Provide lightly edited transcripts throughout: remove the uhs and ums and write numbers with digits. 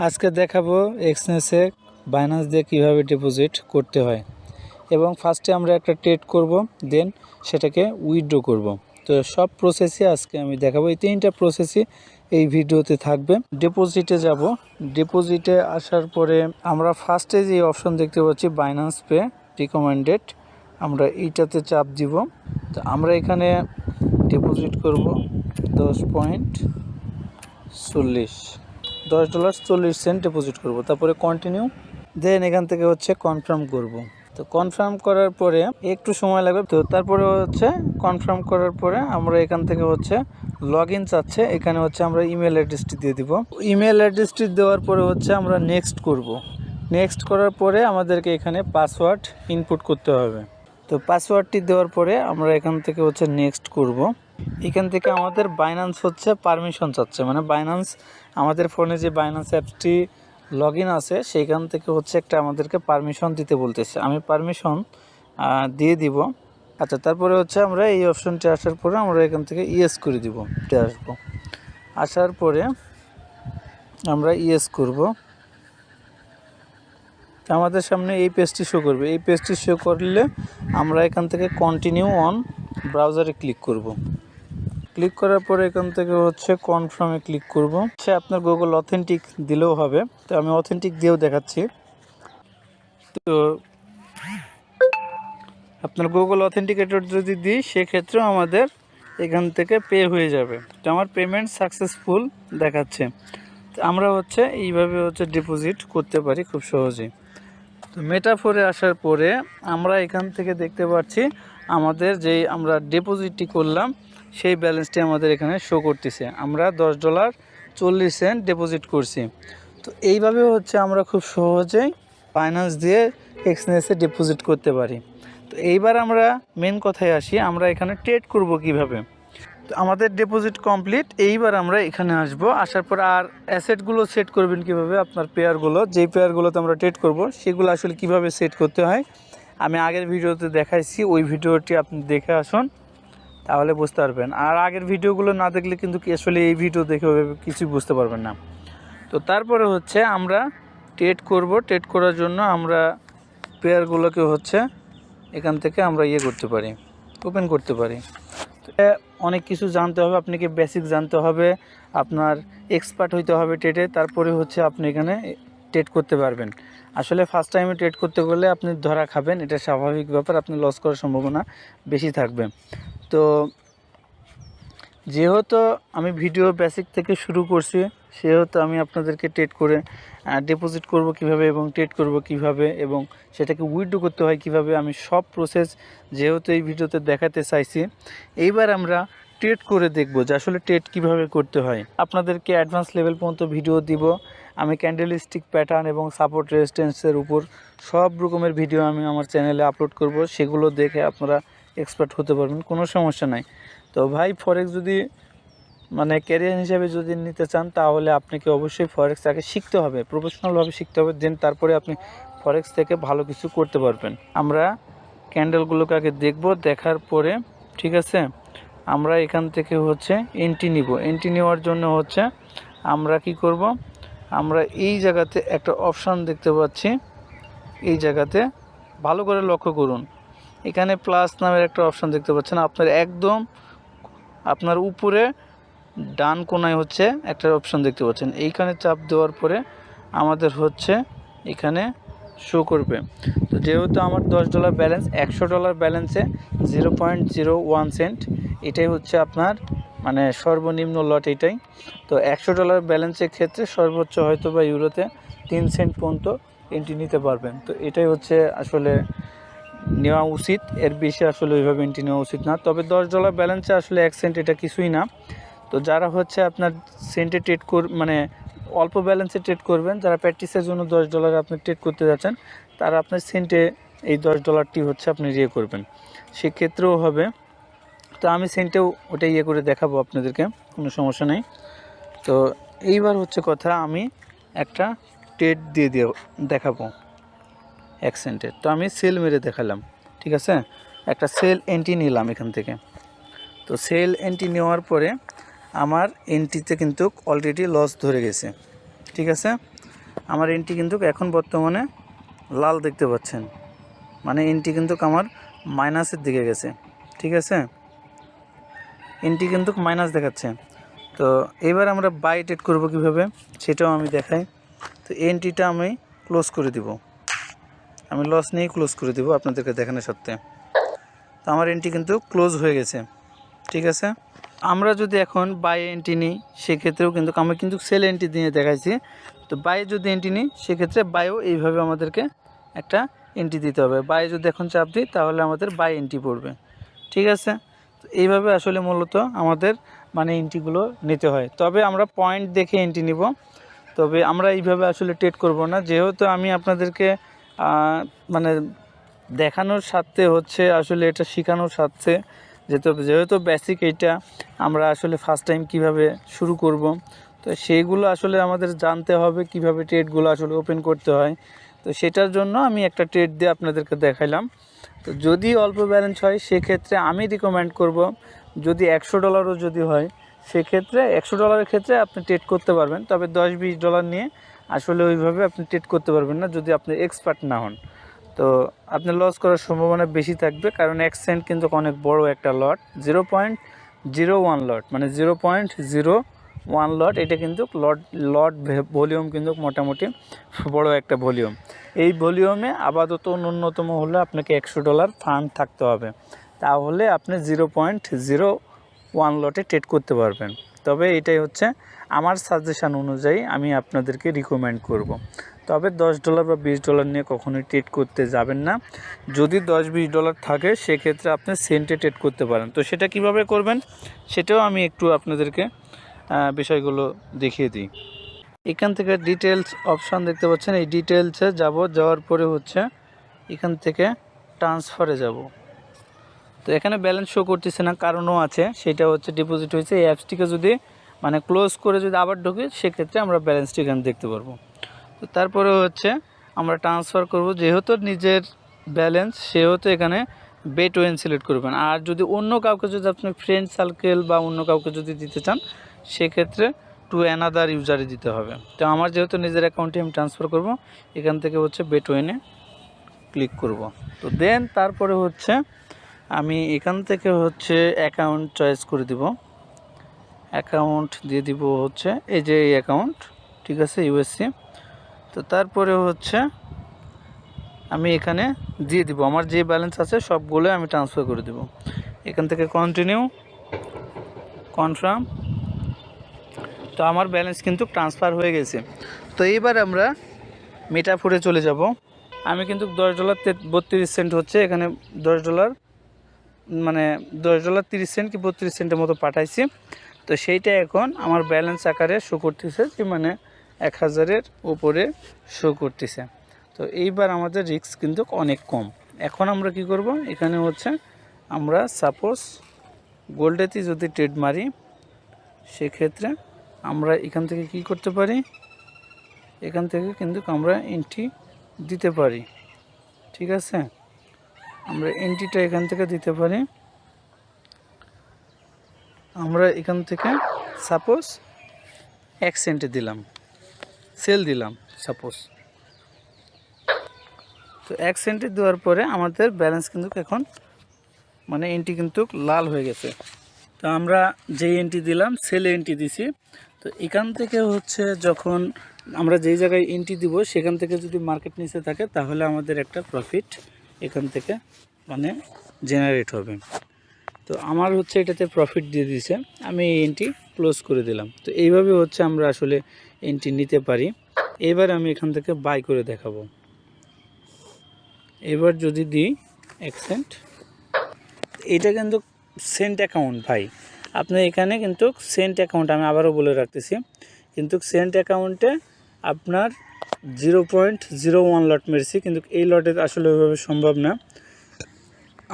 আজকে দেখাবো এক্সচেঞ্জে বাইন্যান্স দিয়ে কীভাবে ডিপোজিট করতে হয় এবং ফার্স্টে আমরা একটা ট্রেড করব, দেন সেটাকে উইথড্র করব। তো সব প্রসেসই আজকে আমি দেখাবো। এই তিনটা প্রসেসই এই ভিডিওতে থাকবে। ডিপোজিটে যাব, ডিপোজিটে আসার পরে আমরা ফার্স্টে যে অপশন দেখতে পাচ্ছি বাইন্যান্স পে রিকমেন্ডেড, আমরা এইটাতে চাপ দিব। তো আমরা এখানে ডিপোজিট করব $10.40 ডিপোজিট করব, তারপরে কন্টিনিউ, দেন এখান থেকে হচ্ছে কনফার্ম করব। তো কনফার্ম করার পরে একটু সময় লাগবে। তো তারপরে হচ্ছে কনফার্ম করার পরে আমরা এখান থেকে হচ্ছে লগ ইন চাচ্ছে, এখানে হচ্ছে আমরা ইমেল অ্যাড্রেসটি দিয়ে দিব। ইমেল অ্যাড্রেসটি দেওয়ার পরে হচ্ছে আমরা নেক্সট করব। নেক্সট করার পরে আমাদেরকে এখানে পাসওয়ার্ড ইনপুট করতে হবে। তো পাসওয়ার্ডটি দেওয়ার পরে আমরা এখান থেকে হচ্ছে নেক্সট করব। এখান থেকে আমাদের বাইন্যান্স হচ্ছে পারমিশন চাচ্ছে, মানে বাইন্যান্স আমাদের ফোনে যে বাইন্যান্স অ্যাপসটি লগ ইন আছে সেইখান থেকে হচ্ছে একটা আমাদেরকে পারমিশন দিতে বলতেছে। আমি পারমিশন দিয়ে দিব। আচ্ছা, তারপরে হচ্ছে আমরা এই অপশনটি আসার পরে আমরা এখান থেকে ইয়েস করে দিব। আসবো, আসার পরে আমরা ইয়েস করব। আমাদের সামনে এই পেজটি শো করবে। এই পেজটি শো করলে আমরা এখান থেকে কন্টিনিউ অন ব্রাউজারে ক্লিক করব। ক্লিক করার পরে এখান থেকে হচ্ছে কনফার্মে ক্লিক করব। সে আপনার গুগল অথেন্টিক দিলেও হবে, তো আমি অথেন্টিক দিয়েও দেখাচ্ছি। তো আপনার গুগল অথেন্টিকেটর যদি দিই সেক্ষেত্রেও আমাদের এখান থেকে পে হয়ে যাবে। তো আমার পেমেন্ট সাকসেসফুল দেখাচ্ছে। তো আমরা হচ্ছে এইভাবে হচ্ছে ডিপোজিট করতে পারি খুব সহজেই। তো মেটাফোরে আসার পরে আমরা এখান থেকে দেখতে পাচ্ছি আমাদের যেই আমরা ডিপোজিটটি করলাম সেই ব্যালেন্সটি আমাদের এখানে শো করতেছে। আমরা $10.40 ডিপোজিট করছি। তো এইভাবে হচ্ছে আমরা খুব সহজেই বাইন্যান্স দিয়ে এক্সচেঞ্জে ডিপোজিট করতে পারি। তো এইবার আমরা মেন কথায় আসি, আমরা এখানে ট্রেড করব কিভাবে। তো আমাদের ডিপোজিট কমপ্লিট। এইবার আমরা এখানে আসব, আসার পর আর অ্যাসেটগুলো সেট করবেন কিভাবে, আপনার পেয়ারগুলো যেই পেয়ারগুলোতে আমরা ট্রেড করব সেগুলো আসলে কিভাবে সেট করতে হয় আমি আগের ভিডিওতে দেখাইছি। ওই ভিডিওটি আপনি দেখে আসুন, তাহলে বুঝতে পারবেন। আর আগের ভিডিওগুলো না দেখলে কিন্তু আসলে এই ভিডিও দেখে কিছুই বুঝতে পারবেন না। তো তারপরে হচ্ছে আমরা ট্রেড করব। ট্রেড করার জন্য আমরা পেয়ারগুলোকে হচ্ছে এখান থেকে আমরা করতে পারি, ওপেন করতে পারি। অনেক কিছু জানতে হবে, আপনাকে বেসিক জানতে হবে, আপনার এক্সপার্ট হইতে হবে ট্রেডে, তারপরে হচ্ছে আপনি এখানে ট্রেড করতে পারবেন। আসলে ফার্স্ট টাইমে ট্রেড করতে গেলে আপনি ধরা খাবেন, এটা স্বাভাবিক ব্যাপার, আপনি লস করার সম্ভাবনা বেশি থাকবে। তো যেহেতু আমি ভিডিও বেসিক থেকে শুরু করছি সেহেতু আমি আপনাদেরকে ট্রেড করে ডিপোজিট করব কিভাবে এবং ট্রেড করব কিভাবে এবং সেটাকে উইথড্র করতে হয় কিভাবে, আমি সব প্রসেস যেহেতু এই ভিডিওতে দেখাতে চাইছি। এইবার আমরা ট্রেড করে দেখব যে আসলে ট্রেড কিভাবে করতে হয়। আপনাদেরকে অ্যাডভান্স লেভেল পর্যন্ত ভিডিও দিব। আমি ক্যান্ডেলস্টিক প্যাটার্ন এবং সাপোর্ট রেজিস্ট্যান্সের উপর সব রকমের ভিডিও আমি আমার চ্যানেলে আপলোড করব, সেগুলো দেখে আপনারা এক্সপার্ট হতে পারবেন, কোনো সমস্যা নাই। তো ভাই, ফরেক্স যদি মানে ক্যারিয়ার হিসাবে যদি নিতে চান তাহলে আপনাকে অবশ্যই ফরেক্স আগে শিখতে হবে, প্রফেশনালভাবে শিখতে হবে, দেন তারপরে আপনি ফরেক্স থেকে ভালো কিছু করতে পারবেন। আমরা ক্যান্ডেলগুলোকে আগে দেখব, দেখার পরে ঠিক আছে আমরা এখান থেকে হচ্ছে এন্ট্রি নিব। এন্ট্রি নেওয়ার জন্য হচ্ছে আমরা কি করব, আমরা এই জায়গাতে একটা অপশান দেখতে পাচ্ছি, এই জায়গাতে ভালো করে লক্ষ্য করুন, এখানে প্লাস নামের একটা অপশান দেখতে পাচ্ছেন। আপনার একদম আপনার উপরে ডান কোনায় হচ্ছে একটা অপশান দেখতে পাচ্ছেন, এইখানে চাপ দেওয়ার পরে আমাদের হচ্ছে এখানে শো করবে। তো যেহেতু আমার $10 ব্যালেন্স, $100 ব্যালেন্সে 0.01 সেন্ট, এটাই হচ্ছে আপনার মানে সর্বনিম্ন লট এটাই। তো $100 ব্যালেন্সের ক্ষেত্রে সর্বোচ্চ হয়তো বা ইউরোতে 3 সেন্ট পর্যন্ত এন্ট্রি নিতে পারবেন। তো এটাই হচ্ছে আসলে নেওয়া উচিত, এর বেশি আসলে ওইভাবে এন্ট্রি নেওয়া উচিত না। তবে $10 ব্যালেন্সে আসলে 1 সেন্ট এটা কিছুই না। তো যারা হচ্ছে আপনার সেন্টে ট্রেড মানে অল্প ব্যালেন্সে ট্রেড করবেন, যারা প্র্যাকটিসের জন্য $10 আপনি ট্রেড করতে যাচ্ছেন, তারা আপনার সেন্টে এই $10টি হচ্ছে আপনি করবেন, সেক্ষেত্রেও হবে। তো আমি সেন্টেও ওটা করে দেখাবো আপনাদেরকে, কোনো সমস্যা নেই। তো এইবার হচ্ছে কথা, আমি একটা ট্রেড দিয়ে দেখাবো 1 সেন্টের। তো আমি সেল মেরে দেখালাম, ঠিক আছে, একটা সেল এন্ট্রি নিলাম এখান থেকে। তো সেল এন্ট্রি নেওয়ার পরে আমার এন্ট্রিতে কিন্তু অলরেডি লস ধরে গেছে, ঠিক আছে। আমার এন্ট্রি কিন্তু এখন বর্তমানে লাল দেখতে পাচ্ছেন, মানে এন্ট্রি কিন্তু আমার মাইনাসের দিকে গেছে। ঠিক আছে, এন্ট্রি কিন্তু মাইনাস দেখাচ্ছে। তো এবার আমরা বাই ট্রেড করবো কীভাবে সেটাও আমি দেখাই। তো এন্ট্রিটা আমি ক্লোজ করে দিব, আমি লস নিয়েই ক্লোজ করে দিব আপনাদেরকে দেখানোর সত্ত্বে। তো আমার এন্ট্রি কিন্তু ক্লোজ হয়ে গেছে। ঠিক আছে, আমরা যদি এখন বাই এন্ট্রি নিই সেক্ষেত্রেও কিন্তু আমি কিন্তু সেল এন্ট্রি দিয়ে দেখাইছি। তো বাই যদি এন্ট্রি নিই সেক্ষেত্রে বাইও এইভাবে আমাদেরকে একটা এন্ট্রি দিতে হবে। বাই যদি এখন চাপ দিই তাহলে আমাদের বাই এন্ট্রি পড়বে। ঠিক আছে, তো এইভাবে আসলে মূলত আমাদের মানে এন্ট্রিগুলো নিতে হয়। তবে আমরা পয়েন্ট দেখে এন্ট্রি নিব, তবে আমরা এইভাবে আসলে ট্রেড করব না। যেহেতু আমি আপনাদেরকে মানে দেখানোর স্বার্থে হচ্ছে আসলে এটা শেখানোর স্বার্থে, যেহেতু বেসিক এইটা আমরা আসলে ফার্স্ট টাইম কিভাবে শুরু করব, তো সেইগুলো আসলে আমাদের জানতে হবে কিভাবে ট্রেডগুলো আসলে ওপেন করতে হয়। তো সেটার জন্য আমি একটা ট্রেড দিয়ে আপনাদেরকে দেখাইলাম। তো যদি অল্প ব্যালেন্স হয় সেক্ষেত্রে আমি রিকমেন্ড করব, যদি $100 যদি হয় সেক্ষেত্রে $100 ক্ষেত্রে আপনি ট্রেড করতে পারবেন। তবে $10-20 নিয়ে আসলে ওইভাবে আপনি ট্রেড করতে পারবেন না যদি আপনি এক্সপার্ট না হন। তো আপনার লস করার সম্ভাবনা বেশি থাকবে, কারণ 1 সেন্ট কিন্তু অনেক বড় একটা লট। 0.01 লট, মানে 0.01 লট, এটা কিন্তু লট ভলিউম কিন্তু মোটামুটি বড় একটা ভলিউম। এই ভলিউমে আপাতত ন্যূনতম হলে আপনাকে $100 ফান্ড থাকতে হবে, তাহলে আপনি 0.01 লটে ট্রেড করতে পারবেন। তবে এটাই হচ্ছে আমার সাজেশান অনুযায়ী আমি আপনাদেরকে রিকমেন্ড করব। তবে $10 বা $20 নিয়ে কখনোই ট্রেড করতে যাবেন না। যদি $10-20 থাকে সেক্ষেত্রে আপনি সেন্টে ট্রেড করতে পারেন। তো সেটা কিভাবে করবেন সেটাও আমি একটু আপনাদেরকে বিষয়গুলো দেখিয়ে দিই। এখান থেকে ডিটেলস অপশান দেখতে পাচ্ছেন, এই ডিটেলসে যাওয়ার পরে হচ্ছে এখান থেকে ট্রান্সফারে যাব। তো এখানে ব্যালেন্স শো করতেছে না, কারণও আছে, সেটা হচ্ছে ডিপোজিট হয়েছে। এই অ্যাপসটিকে যদি মানে ক্লোজ করে যদি আবার ঢুকি সেক্ষেত্রে আমরা ব্যালেন্সটি এখানে দেখতে পারবো। তো তারপরে হচ্ছে আমরা ট্রান্সফার করব, যেহেতু নিজের ব্যালেন্স সেহেতু এখানে বেট ওয়েন সিলেক্ট করবেন। আর যদি অন্য কাউকে যদি আপনি ফ্রেন্ড সার্কেল বা অন্য কাউকে যদি দিতে চান সেক্ষেত্রে টু অ্যানাদার ইউজারে দিতে হবে। তো আমার যেহেতু নিজের অ্যাকাউন্টে আমি ট্রান্সফার করব, এখান থেকে হচ্ছে বেট ওয়েনে ক্লিক করব। তো দেন তারপরে হচ্ছে আমি এখান থেকে হচ্ছে অ্যাকাউন্ট চয়েস করে দিব, অ্যাকাউন্ট দিয়ে দিব হচ্ছে এই যে এই অ্যাকাউন্ট। ঠিক আছে, ইউএসসি। তো তারপরে হচ্ছে আমি এখানে দিয়ে দিব আমার যে ব্যালেন্স আছে সবগুলো আমি ট্রান্সফার করে দেব। এখান থেকে কন্টিনিউ, কনফার্ম। তো আমার ব্যালেন্স কিন্তু ট্রান্সফার হয়ে গেছে। তো এইবার আমরা মেটাফোরে চলে যাব। আমি কিন্তু $10.32 হচ্ছে এখানে $10 মানে $10.30 কি 32 সেন্টের মতো পাঠাইছি। তো সেইটা এখন আমার ব্যালেন্স আকারে শো করতেছে, যে মানে 1000-এর উপরে শো করতেছে। তো এইবার আমাদের রিস্ক কিন্তু অনেক কম। এখন আমরা কি করব, এখানে হচ্ছে আমরা সাপোজ গোল্ডেতে যদি ট্রেড মারি সেক্ষেত্রে আমরা এখান থেকে কি করতে পারি, এখান থেকে কিন্তু আমরা এন্ট্রি দিতে পারি। ঠিক আছে, আমরা এন্ট্রিটা এখান থেকে দিতে পারি। আমরা এখান থেকে সাপোজ 1 সেন্টে দিলাম, সেল দিলাম সাপোজ। তো 1 সেন্টে দেওয়ার পরে আমাদের ব্যালেন্স কিন্তু এখন মানে এন্ট্রি কিন্তু লাল হয়ে গেছে। তো আমরা যেই এন্ট্রি দিলাম সেল এন্ট্রি দিছি। তো এখান থেকে হচ্ছে যখন আমরা যেই জায়গায় এন্ট্রি দিব সেখান থেকে যদি মার্কেট নিচে থাকে তাহলে আমাদের একটা প্রফিট এখান থেকে মানে জেনারেট হবে। তো আমার হচ্ছে এটাতে প্রফিট দিয়ে দিয়েছে, আমি এই এন্ট্রি ক্লোজ করে দিলাম। তো এইভাবে হচ্ছে আমরা আসলে এন্ট্রি নিতে পারি। এবার আমি এখান থেকে বাই করে দেখাবো। এবার যদি দিই 1 সেন্ট, এটা কিন্তু সেন্ট অ্যাকাউন্ট ভাই, আপনি এখানে কিন্তু সেন্ট অ্যাকাউন্ট, আমি আবারও বলে রাখতেছি, কিন্তু সেন্ট অ্যাকাউন্টে আপনার 0.01 লট মেরেছি, কিন্তু এই লটে আসলে ওইভাবে সম্ভব না।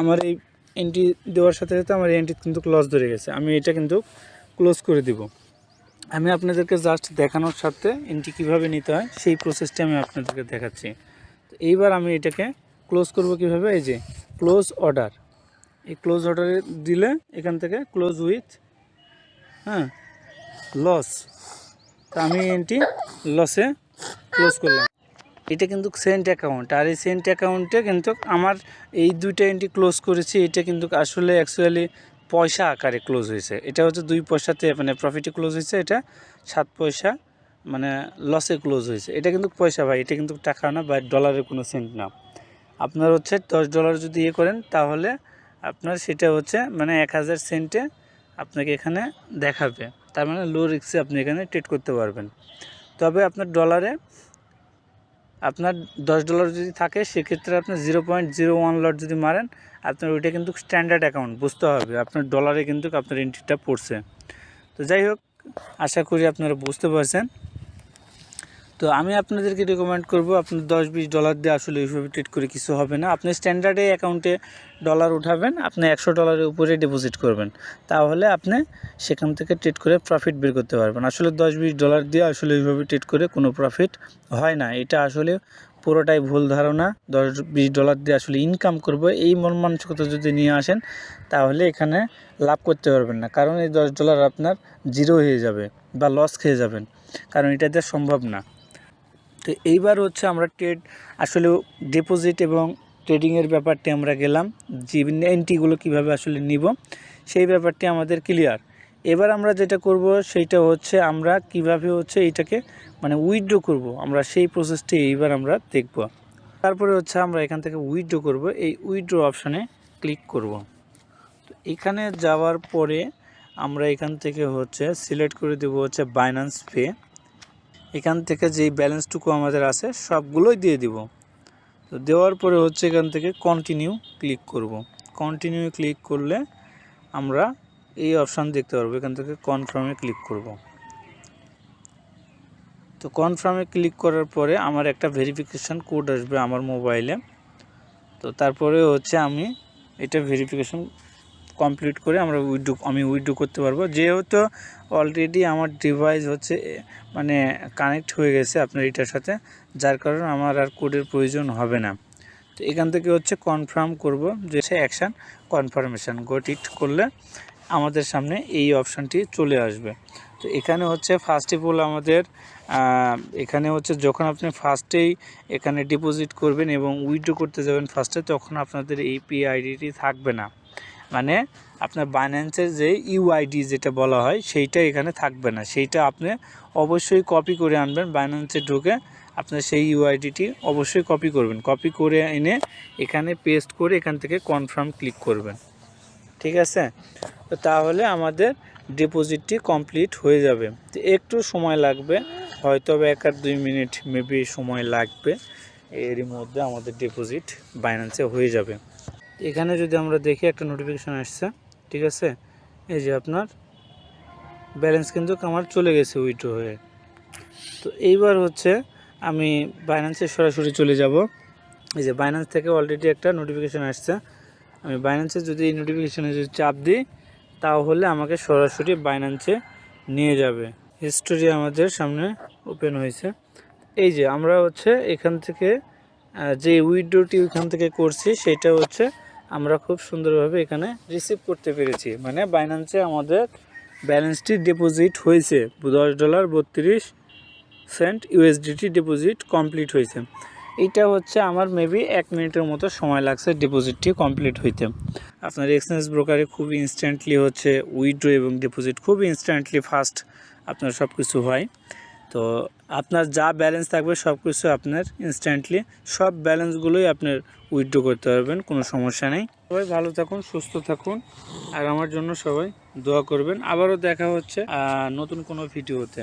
আমার এই এন্ট্রি দেওয়ার সাথে সাথে আমার এন্ট্রি কিন্তু ক্লোজ ধরে গেছে, আমি এটা কিন্তু ক্লোজ করে দিব। আমি আপনাদেরকে জাস্ট দেখানোর সাথে এন্ট্রি কীভাবে নিতে হয় সেই প্রসেসটা আমি আপনাদেরকে দেখাচ্ছি। তো এইবার আমি এটাকে ক্লোজ করব কিভাবে, এই যে ক্লোজ অর্ডার, এই ক্লোজ অর্ডারে দিলে এখান থেকে ক্লোজ উইথ লস। তো আমি এন্ট্রি লসে ক্লোজ করলাম। এটা কিন্তু সেন্ট অ্যাকাউন্ট, আর এই সেন্ট অ্যাকাউন্টে কিন্তু আমার এই দুইটা এন্ট্রি ক্লোজ করেছি। এটা কিন্তু আসলে অ্যাকচুয়ালি পয়সা আকারে ক্লোজ হয়েছে। এটা হচ্ছে 2 পয়সাতে মানে প্রফিটে ক্লোজ হয়েছে, এটা 7 পয়সা মানে লসে ক্লোজ হয়েছে। এটা কিন্তু পয়সা ভাই, এটা কিন্তু টাকা না বা ডলারের কোনো সেন্ট না। আপনার হচ্ছে $10 যদি ইয়ে করেন তাহলে আপনার সেটা হচ্ছে মানে 1000 সেন্টে আপনাকে এখানে দেখাবে। তার মানে লো রিস্কে আপনি এখানে ট্রেড করতে পারবেন। তবে আপনার ডলারে আপনার $10 যদি থাকে সেক্ষেত্রে আপনার 0.01 লট যদি মারেন আপনার ওইটা কিন্তু স্ট্যান্ডার্ড অ্যাকাউন্ট বুঝতে হবে, আপনার ডলারে কিন্তু আপনার এন্ট্রিটা পড়ছে। তো যাই হোক, আশা করি আপনারা বুঝতে পারছেন। তো আমি আপনাদেরকে রেকমেন্ড করব আপনার $10-20 দিয়ে আসলে এইভাবে ট্রেড করে কিছু হবে না। আপনি স্ট্যান্ডার্ডে অ্যাকাউন্টে ডলার উঠাবেন, আপনি $100 উপরে ডিপোজিট করবেন, তাহলে আপনি সেখান থেকে ট্রেড করে প্রফিট বের করতে পারবেন। আসলে $10-20 দিয়ে আসলে এইভাবে ট্রেড করে কোনো প্রফিট হয় না। এটা আসলে পুরোটাই ভুল ধারণা। $10-20 দিয়ে আসলে ইনকাম করব এই মন মানসিকতা যদি নিয়ে আসেন তাহলে এখানে লাভ করতে পারবেন না, কারণ এই $10 আপনার জিরো হয়ে যাবে বা লস খেয়ে যাবেন, কারণ এটা দিয়ে সম্ভব না। তো এইবার হচ্ছে আমরা ট্রেড আসলে ডিপোজিট এবং ট্রেডিংয়ের ব্যাপারটি আমরা গেলাম, যে এন্ট্রিগুলো কীভাবে আসলে নিব সেই ব্যাপারটি আমাদের ক্লিয়ার। এবার আমরা যেটা করব সেইটা হচ্ছে আমরা কিভাবে হচ্ছে এইটাকে মানে উইথড্র করব, আমরা সেই প্রসেসটি এইবার আমরা দেখব। তারপরে হচ্ছে আমরা এখান থেকে উইথড্র করব, এই উইথড্র অপশানে ক্লিক করব। তো এখানে যাওয়ার পরে আমরা এখান থেকে হচ্ছে সিলেক্ট করে দেব হচ্ছে বাইন্যান্স পে। এখান থেকে যেই ব্যালেন্সটুকু আমাদের আছে সবগুলোই দিয়ে দিব। তো দেওয়ার পরে হচ্ছে এখান থেকে কন্টিনিউ ক্লিক করব। কন্টিনিউ ক্লিক করলে আমরা এই অপশান দেখতে পারবো, এখান থেকে কনফার্মে ক্লিক করব। তো কনফার্মে ক্লিক করার পরে আমার একটা ভেরিফিকেশান কোড আসবে আমার মোবাইলে। তো তারপরে হচ্ছে আমি এটা ভেরিফিকেশান কমপ্লিট করে আমি উইথড্র করতে পারবো। যেহেতু অলরেডি আমার ডিভাইস হচ্ছে মানে কানেক্ট হয়ে গেছে আপনার এটার সাথে, যার কারণে আমার আর কোডের প্রয়োজন হবে না। তো এখান থেকে হচ্ছে কনফার্ম করব, যে অ্যাকশান কনফার্মেশান গট ইট করলে আমাদের সামনে এই অপশানটি চলে আসবে। তো এখানে হচ্ছে ফার্স্ট অফ অল আমাদের এখানে হচ্ছে যখন আপনি ফার্স্টেই এখানে ডিপোজিট করবেন এবং উইথড্র করতে যাবেন ফার্স্টে, তখন আপনাদের এই আইডিটি থাকবে না, মানে আপনার বাইন্যান্সের যে ইউআইডি যেটা বলা হয় সেইটা এখানে থাকবে না। সেইটা আপনি অবশ্যই কপি করে আনবেন, বাইন্যান্সে ঢুকে আপনার সেই ইউআইডিটি অবশ্যই কপি করবেন, কপি করে এনে এখানে পেস্ট করে এখান থেকে কনফার্ম ক্লিক করবেন, ঠিক আছে? তো তাহলে আমাদের ডিপোজিটটি কমপ্লিট হয়ে যাবে। তো একটু সময় লাগবে, হয়তো 1-2 মিনিট মেবি সময় লাগবে, এরই মধ্যে আমাদের ডিপোজিট বাইন্যান্সে হয়ে যাবে। এখানে যদি আমরা দেখি একটা নোটিফিকেশান আসছে, ঠিক আছে? এই যে আপনার ব্যালেন্স কিন্তু আমার চলে গেছে উইথড্র হয়ে। তো এইবার হচ্ছে আমি বাইন্যান্সে সরাসরি চলে যাব। এই যে বাইন্যান্স থেকে অলরেডি একটা নোটিফিকেশান আসছে, আমি বাইন্যান্সে যদি এই নোটিফিকেশানে যদি চাপ দিই তাহলে আমাকে সরাসরি বাইন্যান্সে নিয়ে যাবে। হিস্টোরি আমাদের সামনে ওপেন হয়েছে। এই যে আমরা হচ্ছে এখান থেকে যে উইথড্রটি ওইখান থেকে করছি সেটা হচ্ছে আমরা খুব সুন্দরভাবে এখানে রিসিভ করতে পেরেছি, মানে বাইন্যান্সে আমাদের ব্যালেন্সটি ডিপোজিট হয়েছে $10.32 ইউএসডিটি ডিপোজিট কমপ্লিট হয়েছে। এইটা হচ্ছে আমার মেবি 1 মিনিটের মতো সময় লাগছে ডিপোজিটটি কমপ্লিট হইতে। আপনার এক্সচেঞ্জ ব্রোকারে খুব ইনস্ট্যান্টলি হচ্ছে উইথড্র এবং ডিপোজিট খুব ইনস্ট্যান্টলি ফাস্ট আপনার সব কিছু হয়। তো আপনার যা ব্যালেন্স থাকবে সব কিছু আপনার ইনস্ট্যান্টলি সব ব্যালেন্সগুলোই আপনার উইথড্র করতে পারবেন, কোনো সমস্যা নেই। সবাই ভালো থাকুন, সুস্থ থাকুন, আর আমার জন্য সবাই দোয়া করবেন। আবারও দেখা হচ্ছে নতুন কোনো ভিডিওতে।